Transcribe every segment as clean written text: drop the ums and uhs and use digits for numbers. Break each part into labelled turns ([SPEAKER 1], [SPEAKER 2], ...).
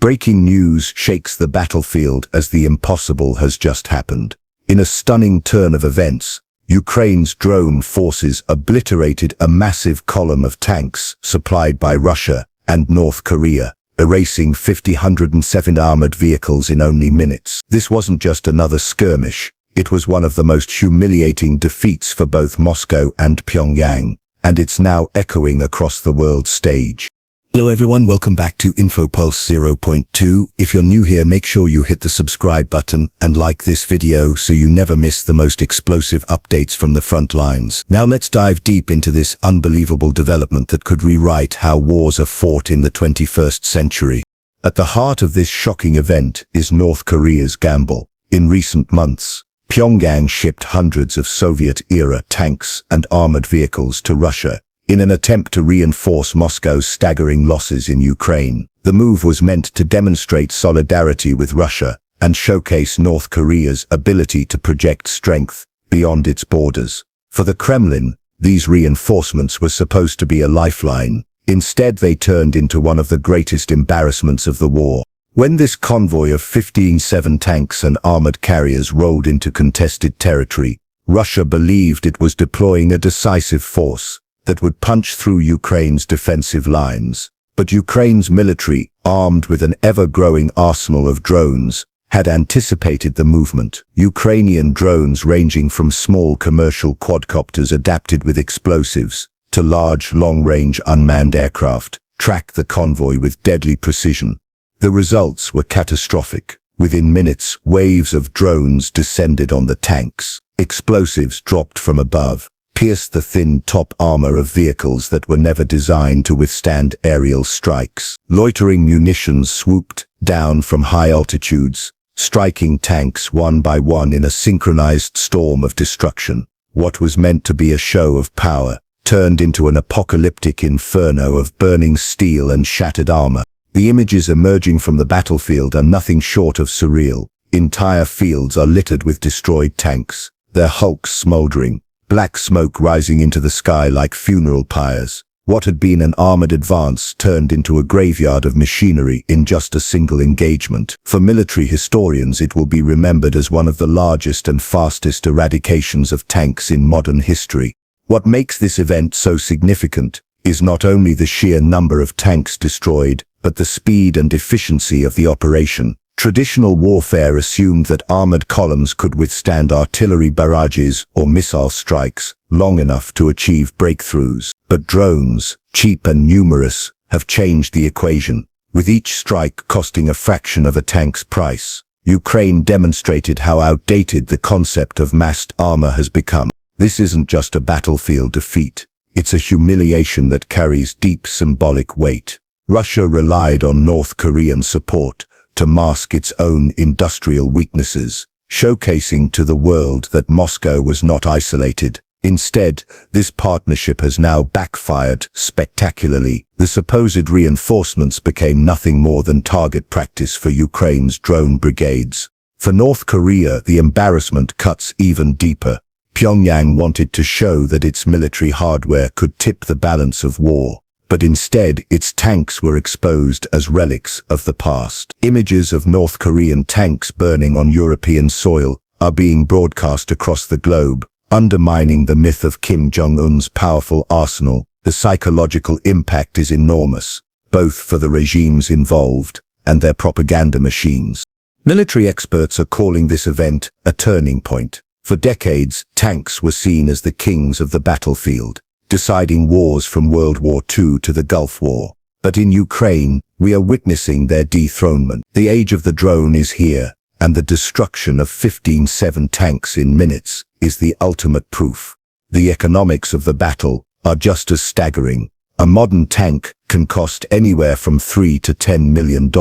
[SPEAKER 1] Breaking news shakes the battlefield as the impossible has just happened. In a stunning turn of events, Ukraine's drone forces obliterated a massive column of tanks supplied by Russia and North Korea, erasing 107 armored vehicles in only minutes. This wasn't just another skirmish, it was one of the most humiliating defeats for both Moscow and Pyongyang, and it's now echoing across the world stage. Hello everyone, welcome back to InfoPulse 0.2. If you're new here, make sure you hit the subscribe button and like this video so you never miss the most explosive updates from the front lines. Now let's dive deep into this unbelievable development that could rewrite how wars are fought in the 21st century. At the heart of this shocking event is North Korea's gamble. In recent months, Pyongyang shipped hundreds of Soviet-era tanks and armored vehicles to Russia in an attempt to reinforce Moscow's staggering losses in Ukraine. The move was meant to demonstrate solidarity with Russia and showcase North Korea's ability to project strength beyond its borders. For the Kremlin, these reinforcements were supposed to be a lifeline. Instead, they turned into one of the greatest embarrassments of the war. When this convoy of 15-7 tanks and armored carriers rolled into contested territory, Russia believed it was deploying a decisive force that would punch through Ukraine's defensive lines. But Ukraine's military, armed with an ever-growing arsenal of drones, had anticipated the movement. Ukrainian drones ranging from small commercial quadcopters adapted with explosives to large, long-range unmanned aircraft tracked the convoy with deadly precision. The results were catastrophic. Within minutes, waves of drones descended on the tanks. Explosives dropped from above, pierced the thin top armor of vehicles that were never designed to withstand aerial strikes. Loitering munitions swooped down from high altitudes, striking tanks one by one in a synchronized storm of destruction. What was meant to be a show of power turned into an apocalyptic inferno of burning steel and shattered armor. The images emerging from the battlefield are nothing short of surreal. Entire fields are littered with destroyed tanks, their hulks smoldering, black smoke rising into the sky like funeral pyres. What had been an armored advance turned into a graveyard of machinery in just a single engagement. For military historians, it will be remembered as one of the largest and fastest eradications of tanks in modern history. What makes this event so significant is not only the sheer number of tanks destroyed, but the speed and efficiency of the operation. Traditional warfare assumed that armored columns could withstand artillery barrages or missile strikes long enough to achieve breakthroughs. But drones, cheap and numerous, have changed the equation. With each strike costing a fraction of a tank's price, Ukraine demonstrated how outdated the concept of massed armor has become. This isn't just a battlefield defeat. It's a humiliation that carries deep symbolic weight. Russia relied on North Korean support to mask its own industrial weaknesses, showcasing to the world that Moscow was not isolated. Instead, this partnership has now backfired spectacularly. The supposed reinforcements became nothing more than target practice for Ukraine's drone brigades. For North Korea, the embarrassment cuts even deeper. Pyongyang wanted to show that its military hardware could tip the balance of war, but instead its tanks were exposed as relics of the past. Images of North Korean tanks burning on European soil are being broadcast across the globe, undermining the myth of Kim Jong-un's powerful arsenal. The psychological impact is enormous, both for the regimes involved and their propaganda machines. Military experts are calling this event a turning point. For decades, tanks were seen as the kings of the battlefield, deciding wars from World War II to the Gulf War. But in Ukraine, we are witnessing their dethronement. The age of the drone is here, and the destruction of 15-7 tanks in minutes is the ultimate proof. The economics of the battle are just as staggering. A modern tank can cost anywhere from $3 to $10 million,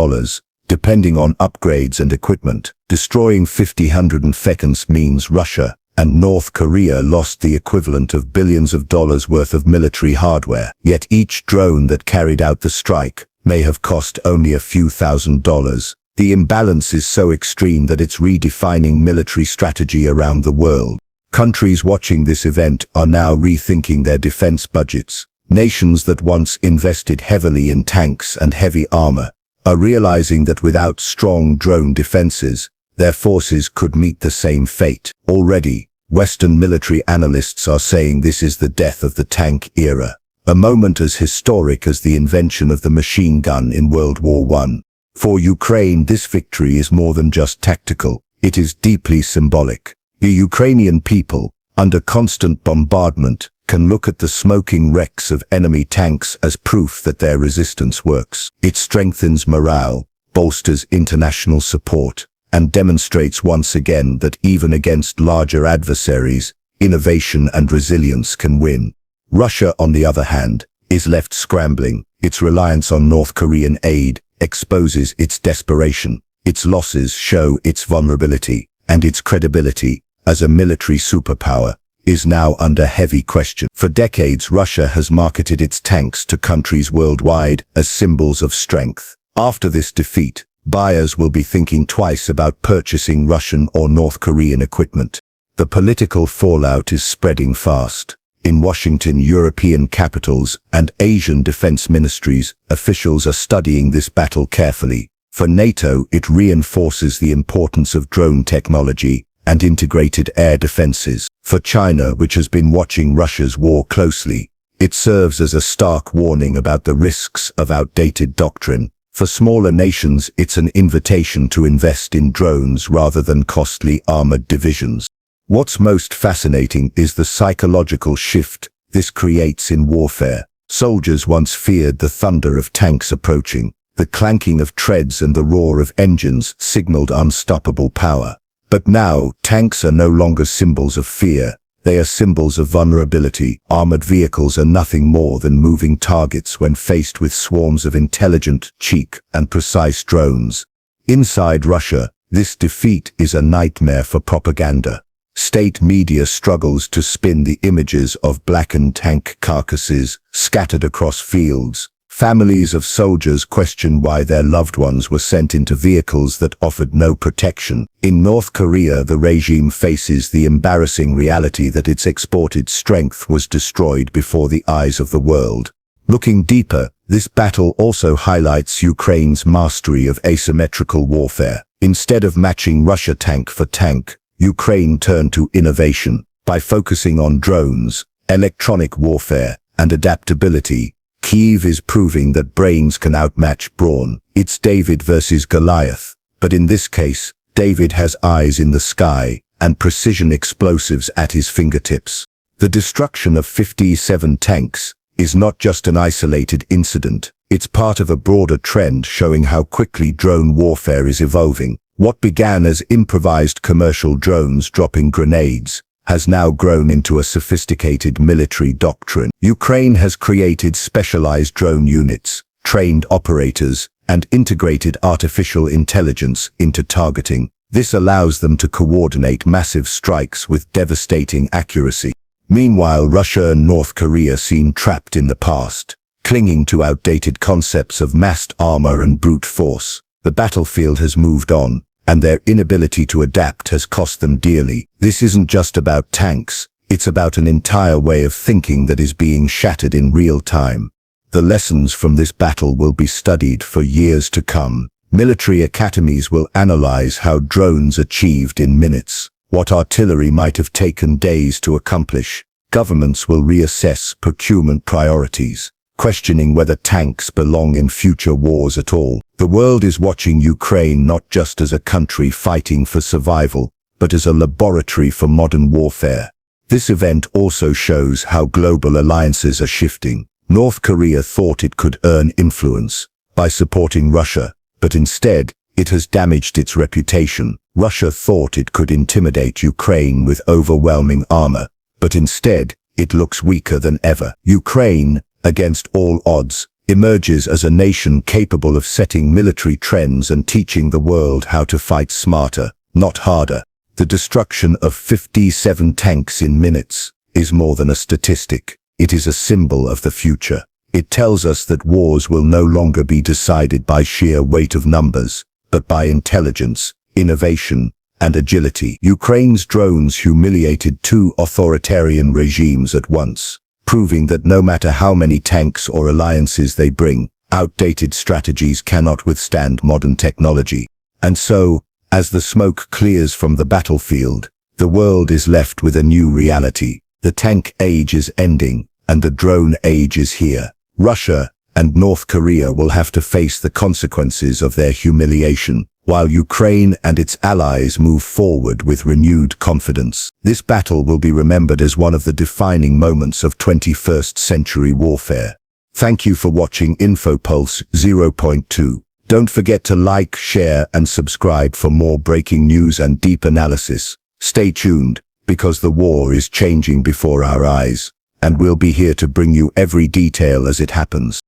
[SPEAKER 1] depending on upgrades and equipment. Destroying 107 means Russia and North Korea lost the equivalent of billions of dollars worth of military hardware. Yet each drone that carried out the strike may have cost only a few $1,000s. The imbalance is so extreme that it's redefining military strategy around the world. Countries watching this event are now rethinking their defense budgets. Nations that once invested heavily in tanks and heavy armor are realizing that without strong drone defenses, their forces could meet the same fate. Already, Western military analysts are saying this is the death of the tank era, a moment as historic as the invention of the machine gun in World War I. For Ukraine, this victory is more than just tactical, it is deeply symbolic. The Ukrainian people, under constant bombardment, can look at the smoking wrecks of enemy tanks as proof that their resistance works. It strengthens morale, bolsters international support, and demonstrates once again that even against larger adversaries, innovation and resilience can win. Russia, on the other hand, is left scrambling. Its reliance on North Korean aid exposes its desperation. Its losses show its vulnerability, and its credibility as a military superpower is now under heavy question. For decades, Russia has marketed its tanks to countries worldwide as symbols of strength. After this defeat, buyers will be thinking twice about purchasing Russian or North Korean equipment. The political fallout is spreading fast. In Washington, European capitals, and Asian defense ministries, officials are studying this battle carefully. For NATO, it reinforces the importance of drone technology and integrated air defenses. For China, which has been watching Russia's war closely, it serves as a stark warning about the risks of outdated doctrine. For smaller nations, it's an invitation to invest in drones rather than costly armored divisions. What's most fascinating is the psychological shift this creates in warfare. Soldiers once feared the thunder of tanks approaching. The clanking of treads and the roar of engines signaled unstoppable power. But now, tanks are no longer symbols of fear. They are symbols of vulnerability. Armored vehicles are nothing more than moving targets when faced with swarms of intelligent, cheap, and precise drones. Inside Russia, this defeat is a nightmare for propaganda. State media struggles to spin the images of blackened tank carcasses scattered across fields. Families of soldiers question why their loved ones were sent into vehicles that offered no protection. In North Korea, the regime faces the embarrassing reality that its exported strength was destroyed before the eyes of the world. Looking deeper, this battle also highlights Ukraine's mastery of asymmetrical warfare. Instead of matching Russia tank for tank, Ukraine turned to innovation. By focusing on drones, electronic warfare, and adaptability, Kyiv is proving that brains can outmatch brawn. It's David versus Goliath, but in this case, David has eyes in the sky and precision explosives at his fingertips. The destruction of 57 tanks is not just an isolated incident, it's part of a broader trend showing how quickly drone warfare is evolving. What began as improvised commercial drones dropping grenades has now grown into a sophisticated military doctrine. Ukraine has created specialized drone units, trained operators, and integrated artificial intelligence into targeting. This allows them to coordinate massive strikes with devastating accuracy. Meanwhile, Russia and North Korea seem trapped in the past, clinging to outdated concepts of massed armor and brute force. The battlefield has moved on, and their inability to adapt has cost them dearly. This isn't just about tanks, it's about an entire way of thinking that is being shattered in real time. The lessons from this battle will be studied for years to come. Military academies will analyze how drones achieved in minutes what artillery might have taken days to accomplish. Governments will reassess procurement priorities, questioning whether tanks belong in future wars at all. The world is watching Ukraine not just as a country fighting for survival, but as a laboratory for modern warfare. This event also shows how global alliances are shifting. North Korea thought it could earn influence by supporting Russia, but instead, it has damaged its reputation. Russia thought it could intimidate Ukraine with overwhelming armor, but instead, it looks weaker than ever. Ukraine, against all odds, emerges as a nation capable of setting military trends and teaching the world how to fight smarter, not harder. The destruction of 57 tanks in minutes is more than a statistic. It is a symbol of the future. It tells us that wars will no longer be decided by sheer weight of numbers, but by intelligence, innovation, and agility. Ukraine's drones humiliated two authoritarian regimes at once, proving that no matter how many tanks or alliances they bring, outdated strategies cannot withstand modern technology. And so, as the smoke clears from the battlefield, the world is left with a new reality. The tank age is ending, and the drone age is here. Russia and North Korea will have to face the consequences of their humiliation, while Ukraine and its allies move forward with renewed confidence. This battle will be remembered as one of the defining moments of 21st century warfare. Thank you for watching InfoPulse 0.2. Don't forget to like, share, and subscribe for more breaking news and deep analysis. Stay tuned, because the war is changing before our eyes, and we'll be here to bring you every detail as it happens.